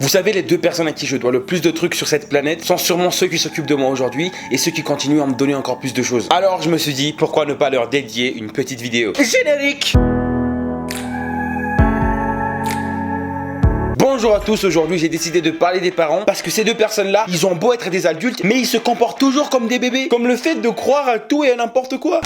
Vous savez, les deux personnes à qui je dois le plus de trucs sur cette planète sont sûrement ceux qui s'occupent de moi aujourd'hui et ceux qui continuent à me donner encore plus de choses. Alors je me suis dit, pourquoi ne pas leur dédier une petite vidéo. Générique! Bonjour à tous, aujourd'hui j'ai décidé de parler des parents parce que ces deux personnes-là, ils ont beau être des adultes, mais ils se comportent toujours comme des bébés. Comme le fait de croire à tout et à n'importe quoi.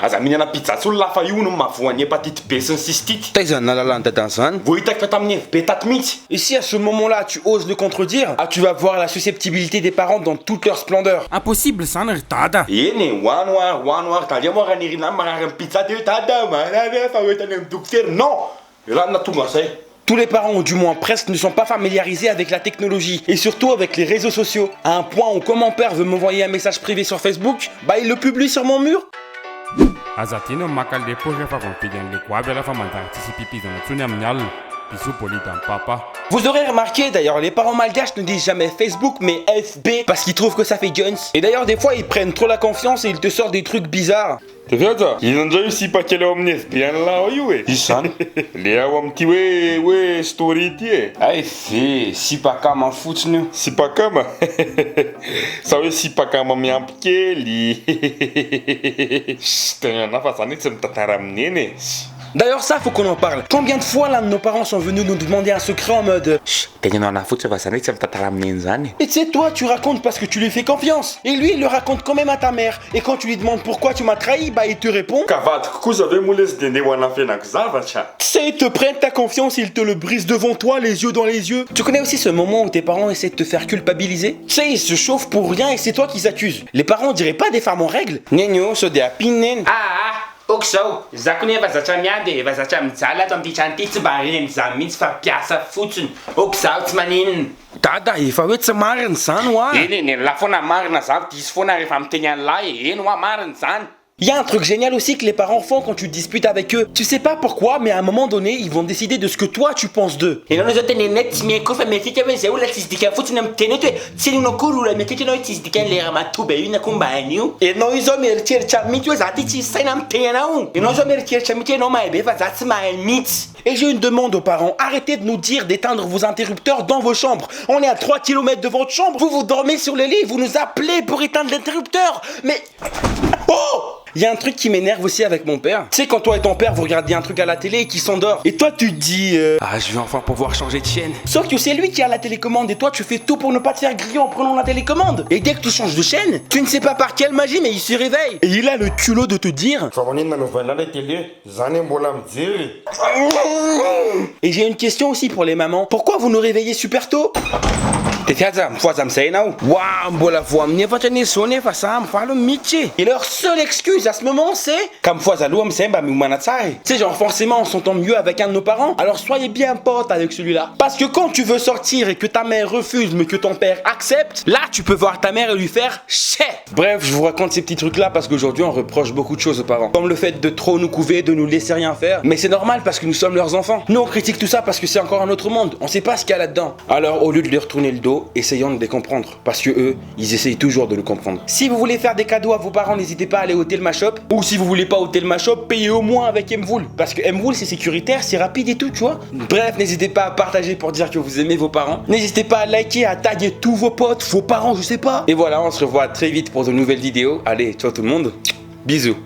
Aza mihinana pizza tsy olona lafa io no mavoan'ny hépatite B sy ny cystite. Taiza nalala t'atansan. Vao hitako fa tamin'ny FB tato mihitsy. Et si à ce moment-là tu oses le contredire, tu vas voir la susceptibilité des parents dans toute leur splendeur. Impossible, ça ne tada. Eny hoano ary dalia moa raha nirina magnary amin'ny pizza de tada manana fa hoentany amin'ny dokotera. Non! Là na tonga zay. Tous les parents, ou du moins presque, ne sont pas familiarisés avec la technologie et surtout avec les réseaux sociaux. À un point où quand mon père veut m'envoyer un message privé sur Facebook, il le publie sur mon mur. Azatino makal depo refa confident le kwa bela fa mantantisi pipi dans tsuni amnyal pisu politan papa. Vous aurez remarqué d'ailleurs, les parents malgaches ne disent jamais Facebook mais FB parce qu'ils trouvent que ça fait guns. Et d'ailleurs des fois ils prennent trop la confiance et ils te sortent des trucs bizarres. Tafadha, inandray sipakela amin'ny FB an'lahy io e. Izany? Le ao amin'ty hoe story ity e. Ay fe, sipakama fotsiny io. Sipakama. Sa hoe sipakama miampy kely. Tegna na fa zany tsy mitantara amin'ny eny e. D'ailleurs ça faut qu'on en parle. Combien de fois l'un de nos parents sont venus nous demander un secret en mode et tu sais toi tu racontes parce que tu lui fais confiance. Et lui il le raconte quand même à ta mère. Et quand tu lui demandes pourquoi tu m'as trahi, il te répond Kavadiko kosa ve moa lesy de ndeha hoana fianako zavatra. Tu sais, ils te prennent ta confiance, ils te le brisent devant toi, les yeux dans les yeux. Tu connais aussi ce moment où tes parents essaient de te faire culpabiliser? Tu sais, ils se chauffent pour rien et c'est toi qui s'accusent. Les parents diraient pas des femmes en règle. Nenyo, so de apinen. Okzao, zakony efa zatra miady efa zatra mijaly ato amin'ity trano ity tsy mba reny zany mihitsy fa mpiasa fotsiny. Okzao tsy maninona. Dada, efa hoe tsy marina zany hoa. Eny la foana marina zany diso foana rehefa miteny an'lahy eny hoa marina zany. Il y a un truc génial aussi que les parents font quand tu disputes avec eux. Tu sais pas pourquoi, mais à un moment donné, ils vont décider de ce que toi tu penses d'eux. Ianao zao tenenay tsy miaiko fa mietrika hoe zay olona tsisy dikany fotsiny amin'ny teny eto hoe tsy ninao akory olona mietrika anao hoe tsisy dikany le raha matoba io na koa mba anio. Enao io zao mieritreritra mihitsy hoe Za ty tsisy saina amin'ny teny anao. Ianao zao mieritreritra mihitsy anao mahay be fa za tsy mahay mihitsy. Et j'ai une demande aux parents, arrêtez de nous dire d'éteindre vos interrupteurs dans vos chambres. On est à 3 km de votre chambre, vous dormez sur le lit, vous nous appelez pour éteindre l'interrupteur. Mais... Oh! Il y a un truc qui m'énerve aussi avec mon père. Tu sais, quand toi et ton père vous regardez un truc à la télé et qu'il s'endort. Et toi tu te dis je vais enfin pouvoir changer de chaîne. Sauf que c'est lui qui a la télécommande et toi tu fais tout pour ne pas te faire griller en prenant la télécommande. Et dès que tu changes de chaîne, tu ne sais pas par quelle magie mais il se réveille. Et il a le culot de te dire Et j'ai une question aussi pour les mamans. Pourquoi vous nous réveillez super tôt? Et leur seule excuse à ce moment c'est tu sais genre forcément on s'entend mieux avec un de nos parents. Alors soyez bien potes avec celui-là. Parce que quand tu veux sortir et que ta mère refuse mais que ton père accepte, là tu peux voir ta mère et lui faire chais. Bref, je vous raconte ces petits trucs là parce qu'aujourd'hui on reproche beaucoup de choses aux parents. Comme le fait de trop nous couver, de nous laisser rien faire. Mais c'est normal parce que nous sommes leurs enfants. Nous on critique tout ça parce que c'est encore un autre monde. On sait pas ce qu'il y a là-dedans. Alors au lieu de leur tourner le dos, essayons de les comprendre. Parce que eux, ils essayent toujours de nous comprendre. Si vous voulez faire des cadeaux à vos parents, n'hésitez pas à aller au Telma Shop. Ou si vous voulez pas au Telma Shop, payez au moins avec Mvoul. Parce que Mvoul c'est sécuritaire, c'est rapide et tout, tu vois. Bref, n'hésitez pas à partager pour dire que vous aimez vos parents. N'hésitez pas à liker, à taguer tous vos potes, vos parents, je sais pas. Et voilà, on se revoit très vite pour de nouvelles vidéos. Allez, ciao tout le monde. Bisous.